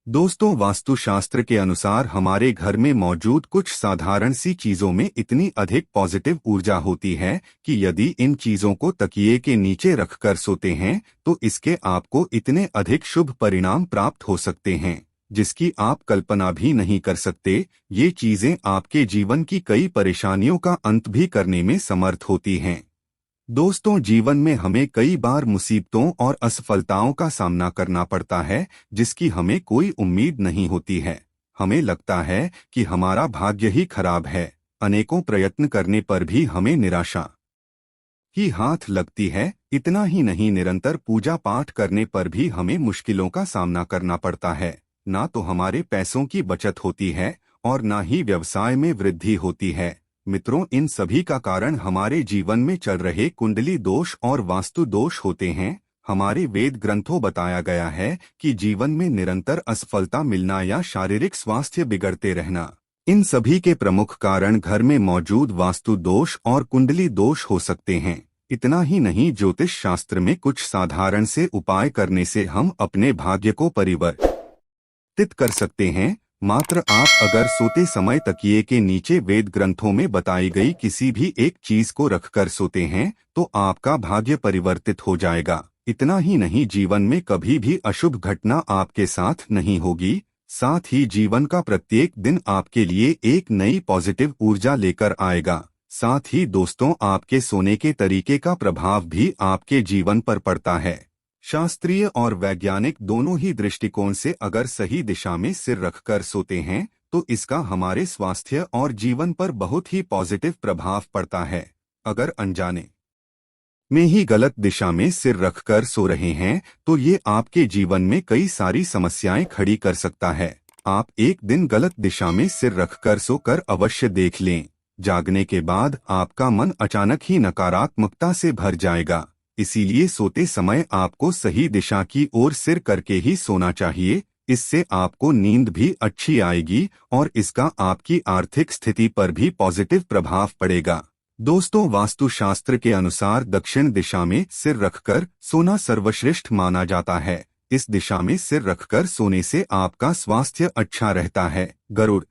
दोस्तों, वास्तुशास्त्र के अनुसार हमारे घर में मौजूद कुछ साधारण सी चीजों में इतनी अधिक पॉजिटिव ऊर्जा होती है कि यदि इन चीजों को तकिए के नीचे रखकर सोते हैं तो इसके आपको इतने अधिक शुभ परिणाम प्राप्त हो सकते हैं जिसकी आप कल्पना भी नहीं कर सकते। ये चीजें आपके जीवन की कई परेशानियों का अंत भी करने में समर्थ होती हैं। दोस्तों, जीवन में हमें कई बार मुसीबतों और असफलताओं का सामना करना पड़ता है जिसकी हमें कोई उम्मीद नहीं होती है। हमें लगता है कि हमारा भाग्य ही खराब है। अनेकों प्रयत्न करने पर भी हमें निराशा ही हाथ लगती है। इतना ही नहीं, निरंतर पूजा पाठ करने पर भी हमें मुश्किलों का सामना करना पड़ता है। ना तो हमारे पैसों की बचत होती है और ना ही व्यवसाय में वृद्धि होती है। मित्रों, इन सभी का कारण हमारे जीवन में चल रहे कुंडली दोष और वास्तु दोष होते हैं। हमारे वेद ग्रंथों बताया गया है कि जीवन में निरंतर असफलता मिलना या शारीरिक स्वास्थ्य बिगड़ते रहना, इन सभी के प्रमुख कारण घर में मौजूद वास्तु दोष और कुंडली दोष हो सकते हैं। इतना ही नहीं, ज्योतिष शास्त्र में कुछ साधारण से उपाय करने से हम अपने भाग्य को परिवर्तित कर सकते हैं। मात्र आप अगर सोते समय तकिए के नीचे वेद ग्रंथों में बताई गई किसी भी एक चीज को रखकर सोते हैं तो आपका भाग्य परिवर्तित हो जाएगा। इतना ही नहीं, जीवन में कभी भी अशुभ घटना आपके साथ नहीं होगी। साथ ही जीवन का प्रत्येक दिन आपके लिए एक नई पॉजिटिव ऊर्जा लेकर आएगा। साथ ही दोस्तों, आपके सोने के तरीके का प्रभाव भी आपके जीवन पर पड़ता है। शास्त्रीय और वैज्ञानिक दोनों ही दृष्टिकोण से अगर सही दिशा में सिर रखकर सोते हैं तो इसका हमारे स्वास्थ्य और जीवन पर बहुत ही पॉजिटिव प्रभाव पड़ता है। अगर अनजाने में ही गलत दिशा में सिर रखकर सो रहे हैं तो ये आपके जीवन में कई सारी समस्याएं खड़ी कर सकता है। आप एक दिन गलत दिशा में सिर रखकर सोकर अवश्य देख लें। जागने के बाद आपका मन अचानक ही नकारात्मकता से भर जाएगा। इसीलिए सोते समय आपको सही दिशा की ओर सिर करके ही सोना चाहिए। इससे आपको नींद भी अच्छी आएगी और इसका आपकी आर्थिक स्थिति पर भी पॉजिटिव प्रभाव पड़ेगा। दोस्तों, वास्तुशास्त्र के अनुसार दक्षिण दिशा में सिर रखकर सोना सर्वश्रेष्ठ माना जाता है। इस दिशा में सिर रखकर सोने से आपका स्वास्थ्य अच्छा रहता है। गरुड़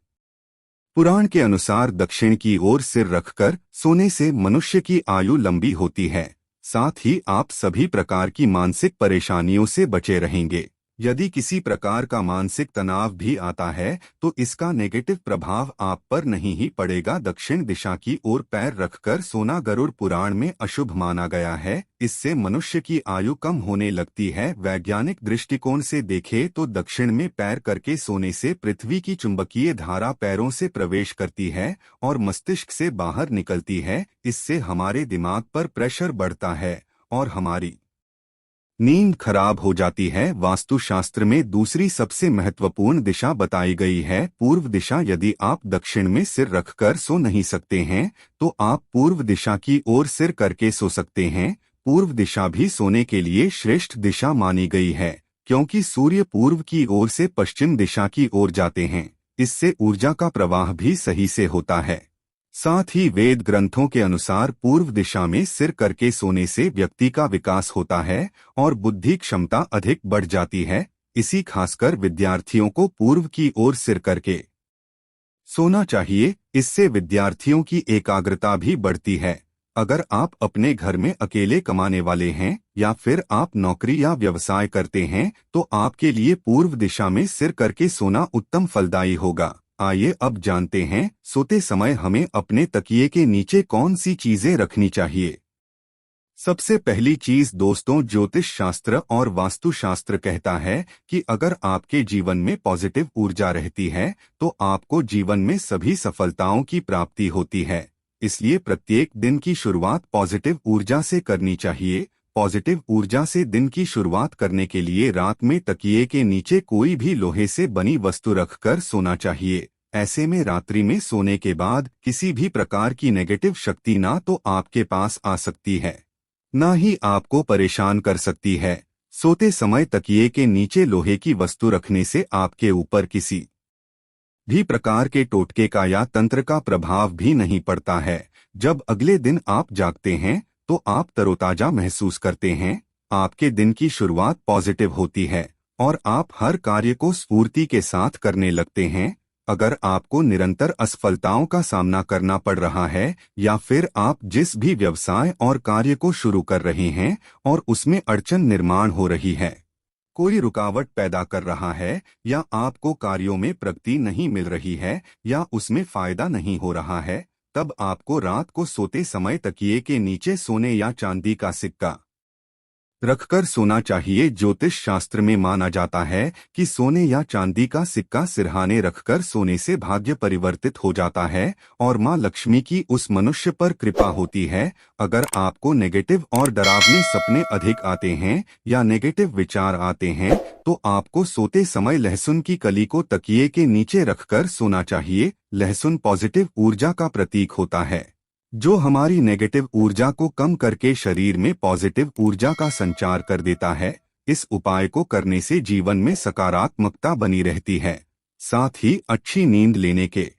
पुराण के अनुसार दक्षिण की ओर सिर रखकर सोने से मनुष्य की आयु लंबी होती है। साथ ही आप सभी प्रकार की मानसिक परेशानियों से बचे रहेंगे। यदि किसी प्रकार का मानसिक तनाव भी आता है तो इसका नेगेटिव प्रभाव आप पर नहीं ही पड़ेगा। दक्षिण दिशा की ओर पैर रखकर सोना गरुड़ पुराण में अशुभ माना गया है। इससे मनुष्य की आयु कम होने लगती है। वैज्ञानिक दृष्टिकोण से देखें तो दक्षिण में पैर करके सोने से पृथ्वी की चुंबकीय धारा पैरों से प्रवेश करती है और मस्तिष्क से बाहर निकलती है। इससे हमारे दिमाग पर प्रेशर बढ़ता है और हमारी नींद खराब हो जाती है। वास्तुशास्त्र में दूसरी सबसे महत्वपूर्ण दिशा बताई गई है पूर्व दिशा। यदि आप दक्षिण में सिर रखकर सो नहीं सकते हैं तो आप पूर्व दिशा की ओर सिर करके सो सकते हैं। पूर्व दिशा भी सोने के लिए श्रेष्ठ दिशा मानी गई है क्योंकि सूर्य पूर्व की ओर से पश्चिम दिशा की ओर जाते हैं। इससे ऊर्जा का प्रवाह भी सही से होता है। साथ ही वेद ग्रंथों के अनुसार पूर्व दिशा में सिर करके सोने से व्यक्ति का विकास होता है और बुद्धि क्षमता अधिक बढ़ जाती है। इसी खासकर विद्यार्थियों को पूर्व की ओर सिर करके सोना चाहिए। इससे विद्यार्थियों की एकाग्रता भी बढ़ती है। अगर आप अपने घर में अकेले कमाने वाले हैं या फिर आप नौकरी या व्यवसाय करते हैं तो आपके लिए पूर्व दिशा में सिर करके सोना उत्तम फलदायी होगा। आइए अब जानते हैं सोते समय हमें अपने तकिए के नीचे कौन सी चीजें रखनी चाहिए। सबसे पहली चीज दोस्तों, ज्योतिष शास्त्र और वास्तुशास्त्र कहता है कि अगर आपके जीवन में पॉजिटिव ऊर्जा रहती है तो आपको जीवन में सभी सफलताओं की प्राप्ति होती है। इसलिए प्रत्येक दिन की शुरुआत पॉजिटिव ऊर्जा से करनी चाहिए। पॉजिटिव ऊर्जा से दिन की शुरुआत करने के लिए रात में तकिए के नीचे कोई भी लोहे से बनी वस्तु रखकर सोना चाहिए। ऐसे में रात्रि में सोने के बाद किसी भी प्रकार की नेगेटिव शक्ति ना तो आपके पास आ सकती है ना ही आपको परेशान कर सकती है। सोते समय तकिए के नीचे लोहे की वस्तु रखने से आपके ऊपर किसी भी प्रकार के टोटके का या तंत्र का प्रभाव भी नहीं पड़ता है। जब अगले दिन आप जागते हैं तो आप तरोताजा महसूस करते हैं। आपके दिन की शुरुआत पॉजिटिव होती है और आप हर कार्य को स्फूर्ति के साथ करने लगते हैं। अगर आपको निरंतर असफलताओं का सामना करना पड़ रहा है या फिर आप जिस भी व्यवसाय और कार्य को शुरू कर रहे हैं और उसमें अड़चन निर्माण हो रही है, कोई रुकावट पैदा कर रहा है, या आपको कार्यों में प्रगति नहीं मिल रही है या उसमें फायदा नहीं हो रहा है, तब आपको रात को सोते समय तकिए के नीचे सोने या चांदी का सिक्का रखकर सोना चाहिए। ज्योतिष शास्त्र में माना जाता है कि सोने या चांदी का सिक्का सिरहाने रखकर सोने से भाग्य परिवर्तित हो जाता है और मां लक्ष्मी की उस मनुष्य पर कृपा होती है। अगर आपको नेगेटिव और डरावने सपने अधिक आते हैं या नेगेटिव विचार आते हैं, तो आपको सोते समय लहसुन की कली को तकिए के नीचे रखकर सोना चाहिए। लहसुन पॉजिटिव ऊर्जा का प्रतीक होता है, जो हमारी नेगेटिव ऊर्जा को कम करके शरीर में पॉजिटिव ऊर्जा का संचार कर देता है। इस उपाय को करने से जीवन में सकारात्मकता बनी रहती है। साथ ही अच्छी नींद लेने के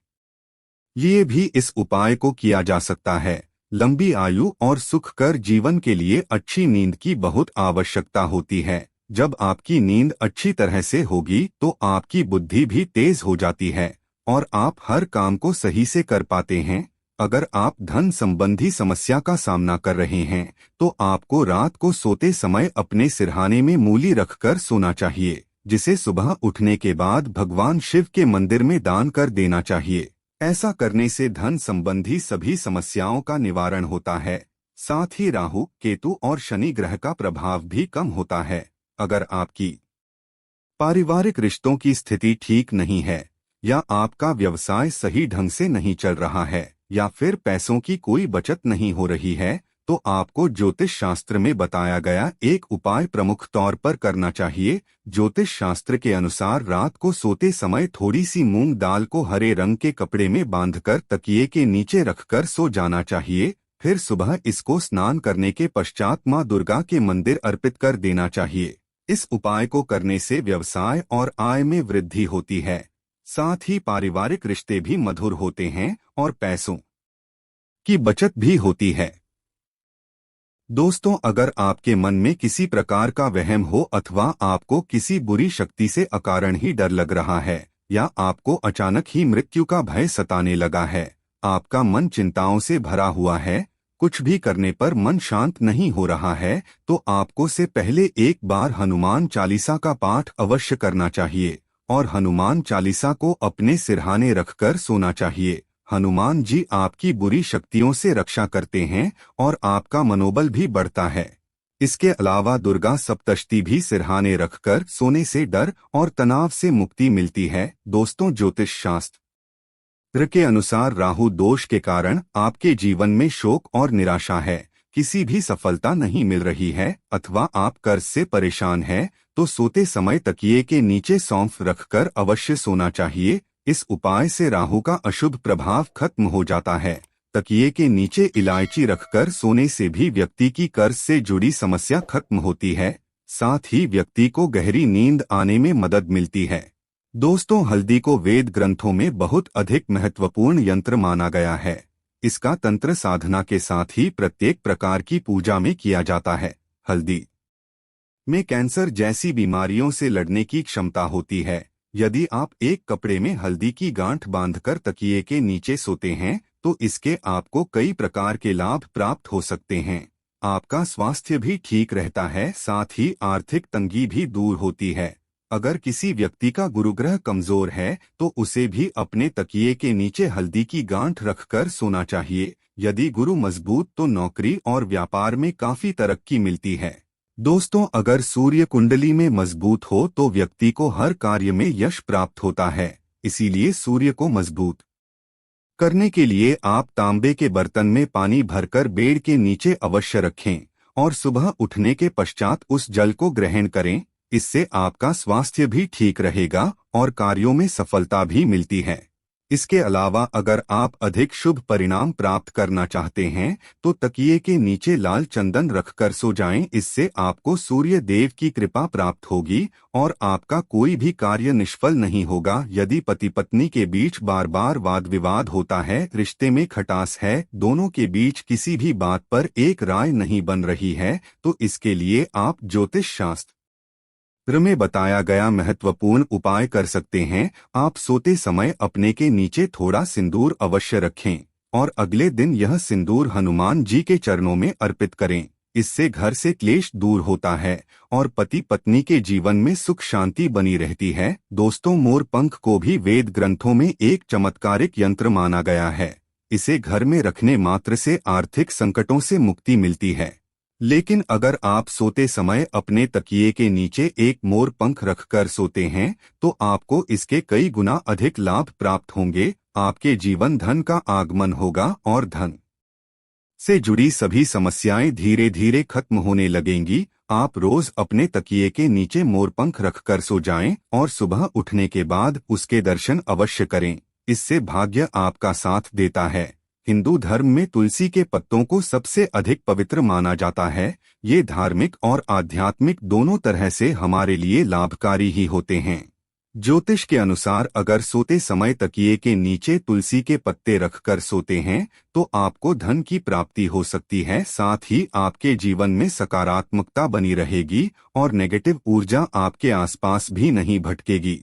लिए भी इस उपाय को किया जा सकता है। लंबी आयु और सुखकर जीवन के लिए अच्छी नींद की बहुत आवश्यकता होती है। जब आपकी नींद अच्छी तरह से होगी तो आपकी बुद्धि भी तेज हो जाती है और आप हर काम को सही से कर पाते हैं। अगर आप धन संबंधी समस्या का सामना कर रहे हैं, तो आपको रात को सोते समय अपने सिरहाने में मूली रखकर सोना चाहिए, जिसे सुबह उठने के बाद भगवान शिव के मंदिर में दान कर देना चाहिए। ऐसा करने से धन संबंधी सभी समस्याओं का निवारण होता है। साथ ही राहु, केतु और शनि ग्रह का प्रभाव भी कम होता है। अगर आपकी पारिवारिक रिश्तों की स्थिति ठीक नहीं है या आपका व्यवसाय सही ढंग से नहीं चल रहा है या फिर पैसों की कोई बचत नहीं हो रही है, तो आपको ज्योतिष शास्त्र में बताया गया एक उपाय प्रमुख तौर पर करना चाहिए। ज्योतिष शास्त्र के अनुसार रात को सोते समय थोड़ी सी मूंग दाल को हरे रंग के कपड़े में बांधकर तकिए के नीचे रखकर सो जाना चाहिए। फिर सुबह इसको स्नान करने के पश्चात मां दुर्गा के मंदिर अर्पित कर देना चाहिए। इस उपाय को करने से व्यवसाय और आय में वृद्धि होती है। साथ ही पारिवारिक रिश्ते भी मधुर होते हैं और पैसों की बचत भी होती है। दोस्तों, अगर आपके मन में किसी प्रकार का वहम हो अथवा आपको किसी बुरी शक्ति से अकारण ही डर लग रहा है या आपको अचानक ही मृत्यु का भय सताने लगा है, आपका मन चिंताओं से भरा हुआ है, कुछ भी करने पर मन शांत नहीं हो रहा है, तो आपको से पहले एक बार हनुमान चालीसा का पाठ अवश्य करना चाहिए और हनुमान चालीसा को अपने सिरहाने रखकर सोना चाहिए। हनुमान जी आपकी बुरी शक्तियों से रक्षा करते हैं और आपका मनोबल भी बढ़ता है। इसके अलावा दुर्गा सप्तशती भी सिरहाने रखकर सोने से डर और तनाव से मुक्ति मिलती है। दोस्तों, ज्योतिष शास्त्र के अनुसार राहु दोष के कारण आपके जीवन में शोक और निराशा है, किसी भी सफलता नहीं मिल रही है अथवा आप कर्ज से परेशान हैं, तो सोते समय तकिए के नीचे सौंफ रखकर अवश्य सोना चाहिए। इस उपाय से राहु का अशुभ प्रभाव खत्म हो जाता है। तकिए के नीचे इलायची रखकर सोने से भी व्यक्ति की कर्ज से जुड़ी समस्या खत्म होती है। साथ ही व्यक्ति को गहरी नींद आने में मदद मिलती है। दोस्तों, हल्दी को वेद ग्रंथों में बहुत अधिक महत्वपूर्ण यंत्र माना गया है। इसका तंत्र साधना के साथ ही प्रत्येक प्रकार की पूजा में किया जाता है। हल्दी में कैंसर जैसी बीमारियों से लड़ने की क्षमता होती है। यदि आप एक कपड़े में हल्दी की गांठ बांधकर तकिए के नीचे सोते हैं, तो इसके आपको कई प्रकार के लाभ प्राप्त हो सकते हैं। आपका स्वास्थ्य भी ठीक रहता है, साथ ही आर्थिक तंगी भी दूर होती है। अगर किसी व्यक्ति का गुरुग्रह कमजोर है, तो उसे भी अपने तकिए के नीचे हल्दी की गांठ रखकर सोना चाहिए। यदि गुरु मजबूत, तो नौकरी और व्यापार में काफी तरक्की मिलती है। दोस्तों, अगर सूर्य कुंडली में मजबूत हो तो व्यक्ति को हर कार्य में यश प्राप्त होता है। इसीलिए सूर्य को मजबूत करने के लिए आप तांबे के बर्तन में पानी भरकर बेड के नीचे अवश्य रखें और सुबह उठने के पश्चात उस जल को ग्रहण करें। इससे आपका स्वास्थ्य भी ठीक रहेगा और कार्यों में सफलता भी मिलती है। इसके अलावा अगर आप अधिक शुभ परिणाम प्राप्त करना चाहते हैं, तो तकिए के नीचे लाल चंदन रखकर सो जाएं। इससे आपको सूर्य देव की कृपा प्राप्त होगी और आपका कोई भी कार्य निष्फल नहीं होगा। यदि पति पत्नी के बीच बार बार वाद विवाद होता है, रिश्ते में खटास है, दोनों के बीच किसी भी बात पर एक राय नहीं बन रही है, तो इसके लिए आप ज्योतिष शास्त्र में बताया गया महत्वपूर्ण उपाय कर सकते हैं। आप सोते समय अपने के नीचे थोड़ा सिंदूर अवश्य रखें और अगले दिन यह सिंदूर हनुमान जी के चरणों में अर्पित करें। इससे घर से क्लेश दूर होता है और पति पत्नी के जीवन में सुख शांति बनी रहती है। दोस्तों, मोर पंख को भी वेद ग्रंथों में एक चमत्कारिक यंत्र माना गया है। इसे घर में रखने मात्र से आर्थिक संकटों से मुक्ति मिलती है। लेकिन अगर आप सोते समय अपने तकिए के नीचे एक मोर पंख रखकर सोते हैं तो आपको इसके कई गुना अधिक लाभ प्राप्त होंगे। आपके जीवन धन का आगमन होगा और धन से जुड़ी सभी समस्याएं धीरे धीरे खत्म होने लगेंगी। आप रोज अपने तकिए के नीचे मोरपंख रखकर सो जाएं और सुबह उठने के बाद उसके दर्शन अवश्य करें। इससे भाग्य आपका साथ देता है। हिंदू धर्म में तुलसी के पत्तों को सबसे अधिक पवित्र माना जाता है। ये धार्मिक और आध्यात्मिक दोनों तरह से हमारे लिए लाभकारी ही होते हैं। ज्योतिष के अनुसार अगर सोते समय तकिए के नीचे तुलसी के पत्ते रखकर सोते हैं तो आपको धन की प्राप्ति हो सकती है। साथ ही आपके जीवन में सकारात्मकता बनी रहेगी और नेगेटिव ऊर्जा आपके आसपास भी नहीं भटकेगी।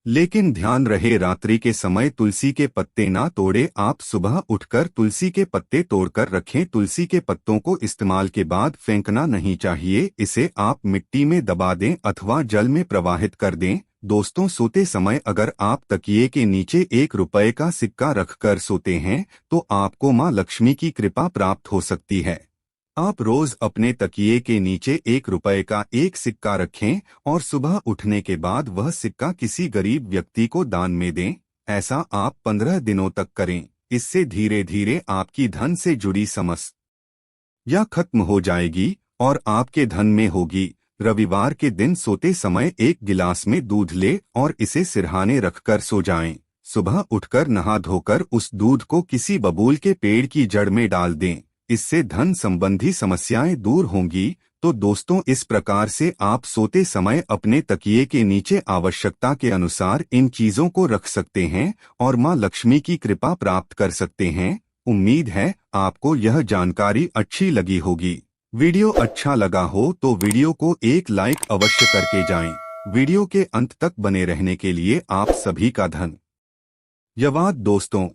लेकिन ध्यान रहे, रात्रि के समय तुलसी के पत्ते ना तोड़े। आप सुबह उठकर तुलसी के पत्ते तोड़कर रखें। तुलसी के पत्तों को इस्तेमाल के बाद फेंकना नहीं चाहिए। इसे आप मिट्टी में दबा दें अथवा जल में प्रवाहित कर दें। दोस्तों, सोते समय अगर आप तकिए के नीचे 1 रुपए का सिक्का रखकर सोते हैं तो आपको मां लक्ष्मी की कृपा प्राप्त हो सकती है। आप रोज अपने तकिए के नीचे 1 रुपए का एक सिक्का रखें और सुबह उठने के बाद वह सिक्का किसी गरीब व्यक्ति को दान में दें। ऐसा आप 15 दिनों तक करें। इससे धीरे धीरे आपकी धन से जुड़ी समस्या खत्म हो जाएगी और आपके धन में होगी। रविवार के दिन सोते समय 1 गिलास में दूध ले और इसे सिरहाने रखकर सो जाएं। सुबह उठकर नहा धोकर उस दूध को किसी बबूल के पेड़ की जड़ में डाल दें। इससे धन संबंधी समस्याएं दूर होंगी। तो दोस्तों, इस प्रकार से आप सोते समय अपने तकिए के नीचे आवश्यकता के अनुसार इन चीजों को रख सकते हैं और मां लक्ष्मी की कृपा प्राप्त कर सकते हैं। उम्मीद है आपको यह जानकारी अच्छी लगी होगी। वीडियो अच्छा लगा हो तो वीडियो को एक लाइक अवश्य करके जाएं। वीडियो के अंत तक बने रहने के लिए आप सभी का धन्यवाद दोस्तों।